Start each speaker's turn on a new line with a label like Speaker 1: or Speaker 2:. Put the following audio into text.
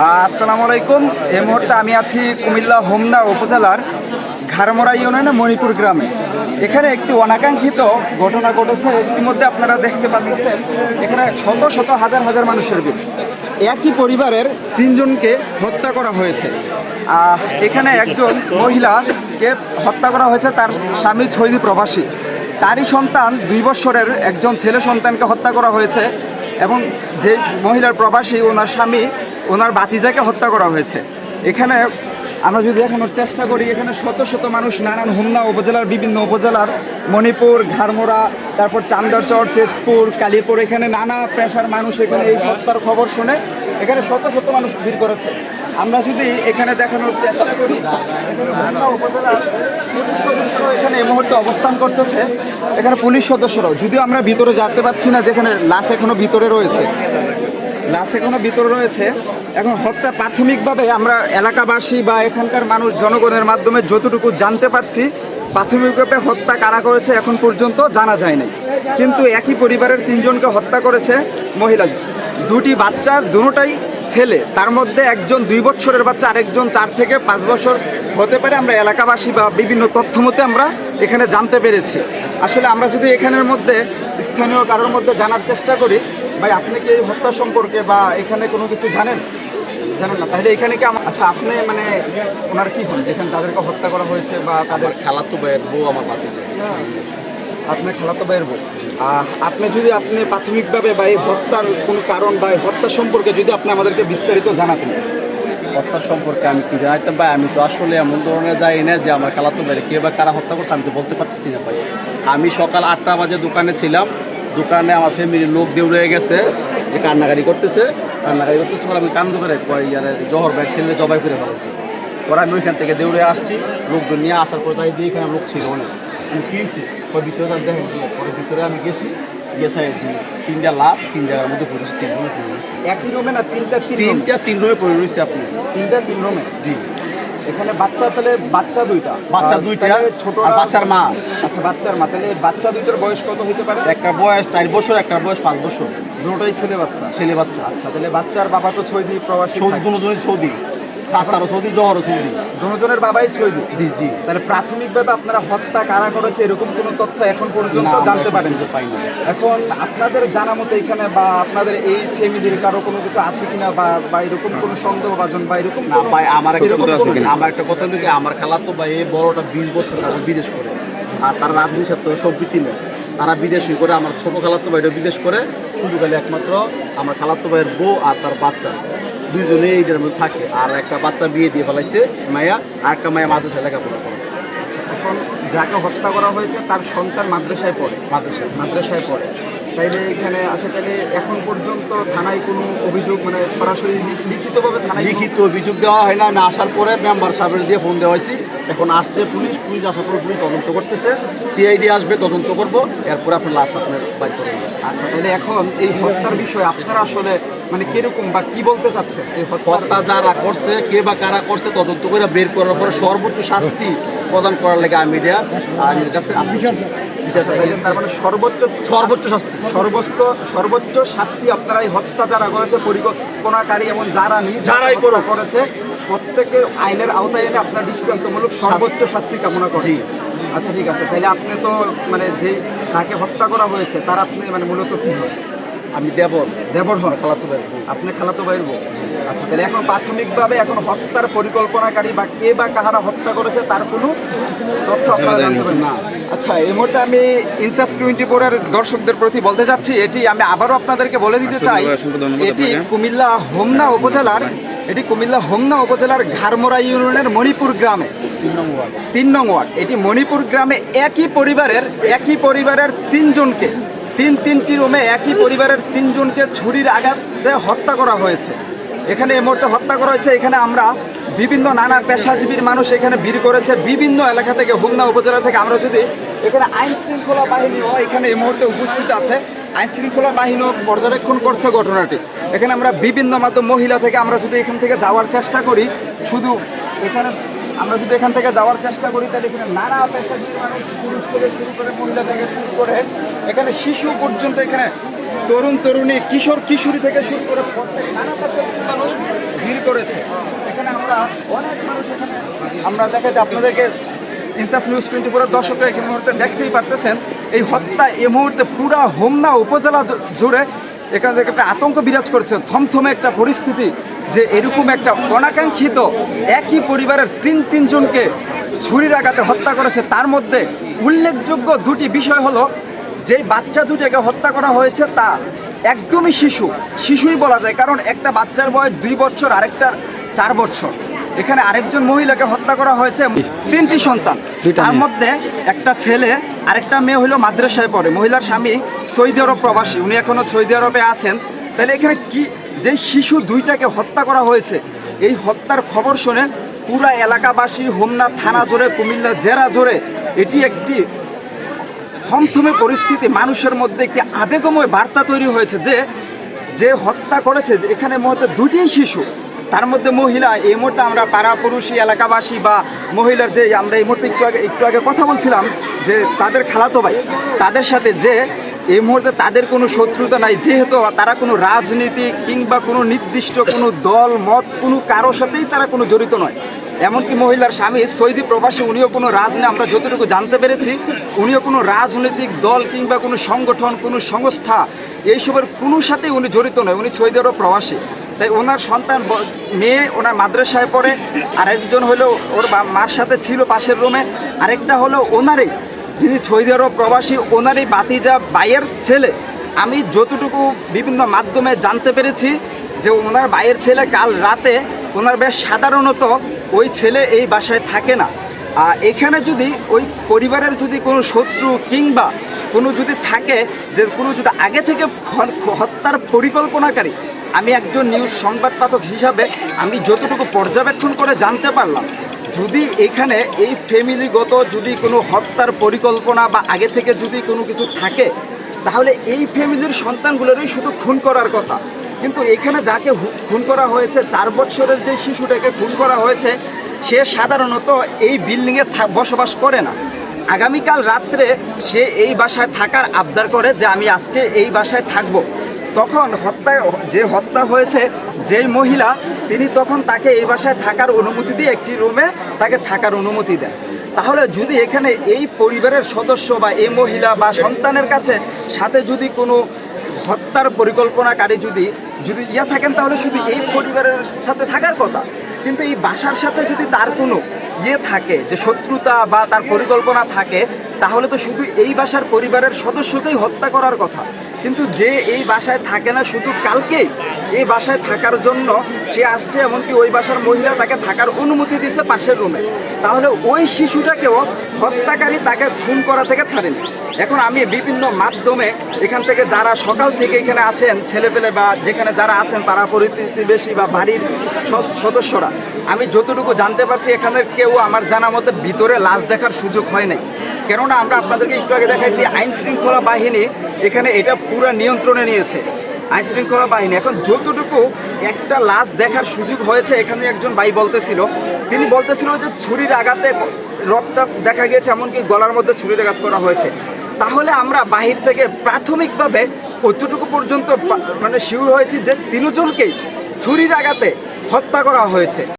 Speaker 1: আসসালামু আলাইকুম। এই মুহূর্তে আমি আছি কুমিল্লা হোমনা উপজেলার ঘাড়মরা ইউনিয়নে মণিপুর গ্রামে। এখানে একটি অনাকাঙ্ক্ষিত ঘটনা ঘটেছে। ইতিমধ্যে আপনারা দেখতে পাচ্ছেন এখানে শত শত হাজার হাজার মানুষের ভিড়। একই পরিবারের তিনজনকে হত্যা করা হয়েছে। এখানে একজন মহিলাকে হত্যা করা হয়েছে, তার স্বামী সৌদি প্রবাসী। তারই সন্তান 2 বছরের একজন ছেলে সন্তানকে হত্যা করা হয়েছে এবং যে মহিলার প্রবাসী ওনার স্বামী ওনার বাতিজাকে হত্যা করা হয়েছে। এখানে আমরা যদি দেখানোর চেষ্টা করি, এখানে শত শত মানুষ নানান হোমনা উপজেলার বিভিন্ন উপজেলার মণিপুর, ঘাড়মরা, তারপর চান্দারচর, চেতপুর, কালীপুর, এখানে নানা পেশার মানুষ এখানে এই হত্যার খবর শুনে এখানে শত শত মানুষ ভিড় করেছে। আমরা যদি এখানে দেখানোর চেষ্টা করি, হোমনা উপজেলার পুলিশ সদস্যরাও এখানে এই মুহূর্তে অবস্থান করতেছে। এখানে পুলিশ সদস্যরাও, যদিও আমরা ভিতরে যেতে পারছি না, যেখানে লাশ এখনো ভিতরে রয়েছে। এখন হত্যা প্রাথমিকভাবে আমরা এলাকাবাসী বা এখানকার মানুষ জনগণের মাধ্যমে যতটুকু জানতে পারছি, প্রাথমিকভাবে হত্যা কারা করেছে এখন পর্যন্ত জানা যায় নাই। কিন্তু একই পরিবারের 3 জনকে হত্যা করেছে মহিলা। 2টি বাচ্চা, দুটোটাই ছেলে। তার মধ্যে একজন 2 বছরের বাচ্চা, আরেকজন 4 থেকে 5 বছর হতে পারে। আমরা এলাকাবাসী বা বিভিন্ন তথ্য মতে আমরা এখানে জানতে পেরেছি। আসলে আমরা যদি এখানের মধ্যে স্থানীয় কারোর মধ্যে জানার চেষ্টা করি, ভাই আপনি কি এই হত্যা সম্পর্কে বা এখানে কোনো কিছু জানেন না? তাহলে এখানে কি আচ্ছা, আপনি মানে ওনার কি হন যেখানে তাদেরকে হত্যা করা হয়েছে? বা তাদের
Speaker 2: খালাতো ভাইয়ের বউ আমার ভাতিজা।
Speaker 1: আপনার খালাতো ভাইয়ের বউ। আপনি প্রাথমিকভাবে বা এই হত্যার কোনো কারণ বা এই হত্যা সম্পর্কে যদি আপনি আমাদেরকে বিস্তারিত জানাতেন।
Speaker 2: হত্যা সম্পর্কে আমি কি জানাইতাম ভাই? আমি তো আসলে এমন ধরনের যাই না যে আমার খালাতো ভাইয়ের কে বা কারা হত্যা করছে আমি তো বলতে পারতেছি না ভাই। আমি সকাল 8টা বাজে দোকানে ছিলাম। দোকানে আমার ফ্যামিলির লোক দিয়ে রয়ে গেছে যে কান্নাকাটি করতেছে পরে আমি কান্দ করে জহর ভাইয়ের ছেলে জবাই করে ফেলেছি। পরে আমি ওইখান থেকে দেউড়ে আসছি, লোকজন নিয়ে আসার পর তাই দিয়ে এখানে লোক ছিল অনেক। আমি কিনছি পরে ভিতরে দেখেন, পরে ভিতরে আমি গেছি, গেছে 3টা লাশ 3 জায়গার মধ্যে পড়েছে। 3 রুমে পড়ে রয়েছে।
Speaker 1: একই রুমে না?
Speaker 2: 3 রুমে পড়ে রয়েছে। আপনি
Speaker 1: 3 রুমে?
Speaker 2: জি।
Speaker 1: এখানে বাচ্চা, তাহলে বাচ্চা 2টা,
Speaker 2: ছোট বাচ্চার মা।
Speaker 1: আচ্ছা, বাচ্চার মা। তাহলে বাচ্চা 2টার বয়স কত হতে পারে?
Speaker 2: একটা বয়স 4 বছর, একটা বয়স 5 বছর।
Speaker 1: দুটোই ছেলে বাচ্চা? আচ্ছা, তাহলে বাচ্চার বাবা তো সৌদি প্রবাসী।
Speaker 2: দুজনই সৌদি, সাতারও সৌদি, জহরও সৌদি।
Speaker 1: দুজনের বাবাই সৌদি?
Speaker 2: জি।
Speaker 1: তাহলে প্রাথমিকভাবে আপনারা হত্যা কারা করেছে এরকম কোনো তথ্য এখন পর্যন্ত জানতে পারেন?
Speaker 2: পাইনি।
Speaker 1: এখন আপনাদের জানা মতো এখানে বা আপনাদের এই ফ্যামিলির কারো কোনো কিছু আছে কিনা বা এরকম কোনো সন্দেহভাজন বা এরকম
Speaker 2: না ভাই, আমার একটা কথা হলো কি, আমার খালাতো ভাই বড়টা 20 বছর তারপর বিদেশ করে, আর তারা রাজনীতির সাথে সম্পৃক্তি নেই। তারা বিদেশই করে। আমার ছোট খালাতো ভাইটা বিদেশ করে। শুধু খালি একমাত্র আমার খালাতো ভাইয়ের বউ আর তার বাচ্চা, 2জনে এইটার মধ্যে থাকে। আর একটা বাচ্চা বিয়ে দিয়ে ফেলাইছে মায়া, আর একটা মায়া মাদ্রাসায় লেখাপড়া করে।
Speaker 1: এখন যাকে হত্যা করা হয়েছে তার সন্তান মাদ্রাসায় পড়ে। তাইলে এখানে আছে, তাহলে এখন পর্যন্ত থানায় কোনো অভিযোগ, মানে সরাসরি লিখিতভাবে থানায়
Speaker 2: লিখিত অভিযোগ দেওয়া হয় না। আমি আসার পরে মেম্বার সাহেবের দিয়ে ফোন দেওয়া হয়েছি। এখন আসছে পুলিশ আসার পরে পুলিশ তদন্ত করতেছে। সিআইডি আসবে, তদন্ত করবো, এরপরে আপনার লাশ আপনার বাইর করবেন।
Speaker 1: আচ্ছা, তাহলে এখন এই হত্যার বিষয়ে আপনারা আসলে মানে কিরকম বা কি বলতে চাচ্ছেন? এই
Speaker 2: হত্যা যারা করছে, কে বা কারা করছে, তদন্ত করে বের করার পরে সর্বোচ্চ শাস্তি প্রদান করার লেগে আমি এর কাছে
Speaker 1: তার মানে সর্বোচ্চ শাস্তি আপনারা এই হত্যা যারা করেছে, পরিকল্পনাকারী এবং যারাই করেছে, প্রত্যেকের আইনের আওতায় এনে আপনার দৃষ্টান্তমূলক সর্বোচ্চ শাস্তি কামনা করেন। আচ্ছা, ঠিক আছে। তাহলে আপনি তো মানে যাকে হত্যা করা হয়েছে তার আপনি মানে মূলত কি হয়?
Speaker 2: আমি দেবর হন, খালাতো ভাই।
Speaker 1: আপনি খালাতো ভাইয়ের বউ? আচ্ছা, তাহলে এখন প্রাথমিকভাবে এখন হত্যার পরিকল্পনাকারী বা কে বা কাহারা হত্যা করেছে তার কোনো তথ্য আপনারা জানতে পারেন না? আচ্ছা, এই মুহূর্তে আমি ইনসাফ 24-এর দর্শকদের প্রতি বলতে চাচ্ছি, এটি আমি আবারও আপনাদেরকে বলে দিতে চাই, এটি কুমিল্লা হোমনা উপজেলার ঘাড়মরা ইউনিয়নের মণিপুর গ্রামে 3 নং ওয়ার্ড। এটি মণিপুর গ্রামে একই পরিবারের 3 জনকে, 3টি রুমে একই পরিবারের 3 জনকে ছুরির আঘাতে হত্যা করা হয়েছে। এখানে এই মুহূর্তে হত্যা করা হয়েছে। এখানে আমরা বিভিন্ন নানা পেশাজীবীর মানুষ এখানে ভিড় করেছে বিভিন্ন এলাকা থেকে, হোমনা উপজেলা থেকে। আমরা যদি এখানে আইন শৃঙ্খলা বাহিনীও এখানে এই মুহূর্তে উপস্থিত আছে। আইন শৃঙ্খলা বাহিনীও পর্যবেক্ষণ করছে ঘটনাটি। এখানে আমরা বিভিন্ন মাধ্যম মহিলা থেকে আমরা যদি এখান থেকে যাওয়ার চেষ্টা করি, তাহলে এখানে নানা পেশাজীবী মানুষ, পুরুষ থেকে শুরু করে মহিলা থেকে শুরু করে এখানে শিশু পর্যন্ত, এখানে তরুণ তরুণী, কিশোরী থেকে শুরু করে প্রত্যেক নানা পেশাজীবী মানুষ ভিড় করেছে। এখানে আমরা অনেক মানুষ এখানে আমরা দেখাতে আপনাদেরকে ইনসাফ নিউজ 24 দর্শকরা এই মুহূর্তে দেখতেই পারতেছেন এই হত্যা এই মুহূর্তে পুরা হোমনা উপজেলা জুড়ে এখান থেকে একটা আতঙ্ক বিরাজ করছে, থমথমে একটা পরিস্থিতি যে এরকম একটা অনাকাঙ্ক্ষিত একই পরিবারের তিনজনকে ছুরির আঘাতে হত্যা করেছে। তার মধ্যে উল্লেখযোগ্য দুটি বিষয় হলো যে বাচ্চা দুটিকে হত্যা করা হয়েছে তা একদমই শিশুই বলা যায়, কারণ একটা বাচ্চার বয়স 2 বছর, আরেকটার 4 বছর। এখানে আরেকজন মহিলাকে হত্যা করা হয়েছে, 3টি সন্তান, তার মধ্যে একটা ছেলে, আরেকটা মেয়ে হলো মাদ্রাসায় পড়ে। মহিলার স্বামী সৌদি আরব প্রবাসী, উনি এখনো সৌদি আরবে আছেন। তাহলে এখানে কি যে শিশু 2টাকে হত্যা করা হয়েছে, এই হত্যার খবর শুনে পুরা এলাকাবাসী, হোমনা থানা জুড়ে, কুমিল্লা জেলা জুড়ে এটি একটি থমথমে পরিস্থিতি, মানুষের মধ্যে একটি আবেগময় বার্তা তৈরি হয়েছে যে হত্যা করেছে এখানে মুহূর্তে 2টিই শিশু, তার মধ্যে মহিলা। এই মুহূর্তে আমরা পাড়াপড়শি এলাকাবাসী বা মহিলার যে আমরা এই মুহূর্তে একটু আগে কথা বলছিলাম যে তাদের খালাতো ভাই, তাদের সাথে যে এই মুহূর্তে তাদের কোনো শত্রুতা নাই, যেহেতু তারা কোনো রাজনীতি কিংবা কোনো নির্দিষ্ট কোনো দল মত কোনো কারোর সাথেই তারা কোনো জড়িত নয়। এমনকি মহিলার স্বামী সৌদি প্রবাসী, উনিও কোনো রাজনীতি, আমরা যতটুকু জানতে পেরেছি উনিও কোনো রাজনৈতিক দল কিংবা কোনো সংগঠন, কোনো সংস্থা এইসবের কোনো সাথেই উনি জড়িত নয়, উনি সৌদি আরব প্রবাসী। তাই ওনার সন্তান মেয়ে ওনার মাদ্রাসায় পড়ে, আরেকজন হলো ওর মার সাথে ছিল পাশের রুমে, আরেকটা হলো ওনারই যিনি সৌদি আরব প্রবাসী ওনারই বাতিজা ভাইয়ের ছেলে। আমি যতটুকু বিভিন্ন মাধ্যমে জানতে পেরেছি যে ওনার ভাইয়ের ছেলে কাল রাতে ওনার বেশ সাধারণত ওই ছেলে এই বাসায় থাকে না। এখানে যদি ওই পরিবারের যদি কোনো শত্রু কিংবা কোনো যদি থাকে যে কোনো যদি আগে থেকে হত্যার পরিকল্পনাকারী, আমি একজন নিউজ সংবাদ পাঠক হিসাবে আমি যতটুকু পর্যবেক্ষণ করে জানতে পারলাম, যদি এখানে এই ফ্যামিলিগত যদি কোনো হত্যার পরিকল্পনা বা আগে থেকে যদি কোনো কিছু থাকে তাহলে এই ফ্যামিলির সন্তানগুলোরই শুধু খুন করার কথা। কিন্তু এখানে যাকে খুন করা হয়েছে, 4 বছরের যে শিশুটাকে খুন করা হয়েছে, সে সাধারণত এই বিল্ডিংয়ে বসবাস করে না। আগামীকাল রাত্রে সে এই বাসায় থাকার আবদার করে যে আমি আজকে এই বাসায় থাকবো। তখন হত্যা হয়েছে যেই মহিলা, তিনি তখন তাকে এই বাসায় থাকার অনুমতি দিয়ে একটি রুমে তাকে থাকার অনুমতি দেন। তাহলে যদি এখানে এই পরিবারের সদস্য বা এই মহিলা বা সন্তানের কাছে সাথে যদি কোনো হত্যার পরিকল্পনাকারী যদি থাকেন তাহলে শুধু এই পরিবারের সাথে থাকার কথা, কিন্তু এই বাসার সাথে যদি তার কোনো থাকে যে শত্রুতা বা তার পরিকল্পনা থাকে তাহলে তো শুধু এই বাসার পরিবারের সদস্যকেই হত্যা করার কথা। কিন্তু যে এই বাসায় থাকে না, শুধু কালকেই এই বাসায় থাকার জন্য সে আসছে, এমনকি ওই বাসার মহিলা তাকে থাকার অনুমতি দিয়েছে পাশের রুমে, তাহলে ওই শিশুটাকেও হত্যাকারী তাকে খুন করা থেকে ছাড়েনি। এখন আমি বিভিন্ন মাধ্যমে এখান থেকে যারা সকাল থেকে এখানে আছেন ছেলেপেলে বা যেখানে যারা আছেন পাড়া প্রতিবেশী বা বাড়ির সদস্যরা, আমি যতটুকু জানতে পারছি এখানে কেউ আমার জানা মতে ভিতরে লাশ দেখার সুযোগ হয় নাই। কেননা আমরা আপনাদেরকে একটু আগে দেখাইছি আইন শৃঙ্খলা বাহিনী এখানে এটা পুরো নিয়ন্ত্রণে নিয়েছে, আইন শৃঙ্খলা বাহিনী। এখন যতটুকু একটা লাশ দেখার সুযোগ হয়েছে, এখানে একজন ভাই তিনি বলতেছিল যে ছুরির আঘাতে রক্ত দেখা গিয়েছে, এমনকি গলার মধ্যে ছুরির আঘাত করা হয়েছে। তাহলে আমরা বাহির থেকে প্রাথমিকভাবে কতটুকু পর্যন্ত মানে শিওর হয়েছি যে 3জনকেই ছুরির আঘাতে হত্যা করা হয়েছে।